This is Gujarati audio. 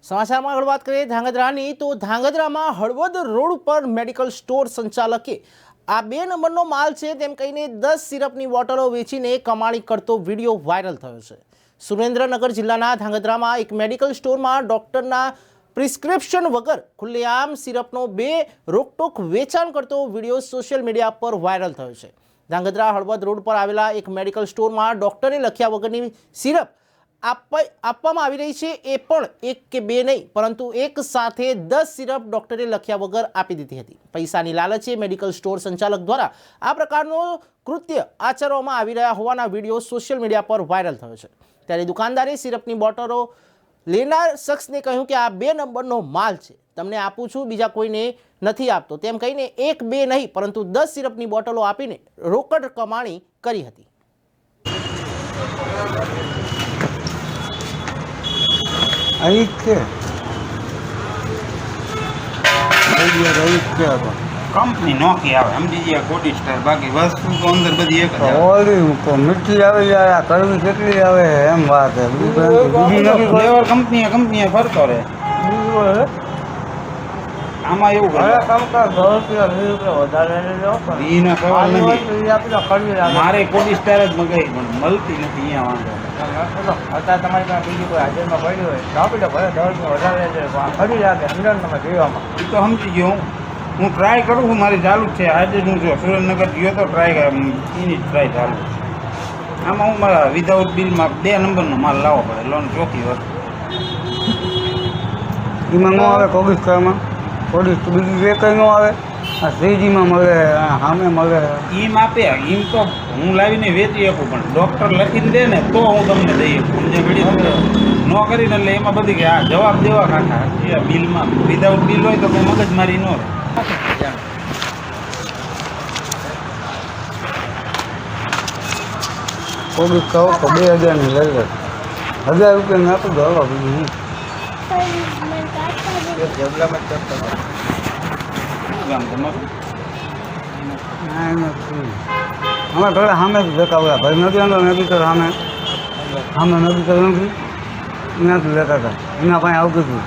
સમાચારમાં આગળ વાત કરીએ ધાંગધ્રાની તો ધાંગધ્રામાં હળવદ રોડ પર મેડિકલ સ્ટોર સંચાલકે આ 2 નંબરનો માલ છે તેમ કહીને 10 સિરપની બોટલો વેચીને કમાણી કરતો વિડીયો વાયરલ થયો છે। સુરેન્દ્રનગર જિલ્લાના ધાંગધ્રામાં એક મેડિકલ સ્ટોરમાં ડોક્ટરના પ્રિસ્ક્રિપ્શન વગર ખુલ્લેઆમ સિરપનો 2 રોકટોક વેચાણ કરતો વિડીયો સોશિયલ મીડિયા પર વાયરલ થયો છે। ધાંગધ્રા હળવદ રોડ પર આવેલા એક મેડિકલ સ્ટોરમાં ડોક્ટરે લખ્યા વગરની સિરપ આપવામાં આવી રહી છે। એ પણ 1 કે 2 નહીં પરંતુ એક સાથે 10 સિરપ ડોક્ટરે લખ્યા વગર આપી દીધી હતી। પૈસાની લાલચે મેડિકલ સ્ટોર સંચાલક દ્વારા આ પ્રકારનો કૃત્ય આચરવામાં આવી રહ્યા હોવાના વિડીયો સોશિયલ મીડિયા પર વાયરલ થયો છે। ત્યારે દુકાનદારે સિરપની બોટલો લેનાર શખ્સને કહ્યું કે આ 2 નંબરનો માલ છે, તમને આપું છું, બીજા કોઈને નથી આપતો તેમ કહીને 1 2 નહીં પરંતુ 10 સિરપની બોટલો આપીને રોકડ કમાણી કરી હતી। कंपनी नौकी आवे हम दीजिए कोटी स्टार बाकी वस्तु तो अंदर बधी एक ओली को मिट्टी आवे यार करवी કેટલી આવે એમ વાત છે फ्लेवर कंपनी फरतो रे આમાં એવું કરે કામ કા 10 રૂપિયા 20 રૂપિયા વધારે લેજો ઈનો સવાલ નથી આપણે કરવી લાગે મારે કોટી સ્ટાર જ મગાઈ પણ મળતી નથી અહીંયા વાંધો અત્યારે તમારી પાસે બીજી કોઈ હાજરમાં પડી હોય તો આપી દો ભલે 10 વધારે લેજો ખરી લાગે અંદર તમે જોવામાં એ તો સમજી ગયો હું ટ્રાય કરું છું મારી ચાલુ જ છે આજે હું જો સુરેન્દ્રનગર ગયો તો ટ્રાય એની ટ્રાય ચાલુ છે આમાં હું મારા વિધાઉટ બિલમાં 2 નંબરનો માલ લાવવો પડે લોન ચોથી વસ્તુ એમાં ન આવે કોગિસ્ટારમાં થોડી બીજી બે કંઈ ન આવે આ શ્રીજીમાં મળે સામે મળે એમ આપે એમ તો હું લાવીને વેચી શકું પણ ડૉક્ટર લખીને દે ને તો હું તમને દઈ શકું જે ઘડી ન કરીને એટલે એમાં બધી કે આ જવાબ દેવા કાંઠા એ બિલમાં વિધાઉટ બિલ હોય તો કંઈ મગજમારી ન રહે કોગિસ કહો તો 2000ની લઈ લે 1000 રૂપિયાની આપી દો હલો બીજું ડેવલપમેન્ટ કરતા ગામ તમારું અમે થોડા સામે જ લેતા હોય ભાઈ નથી આંદો નદી તો સામે નદી તો નથી ત્યાંથી લેતા હતા એના પાસે આવતું હતું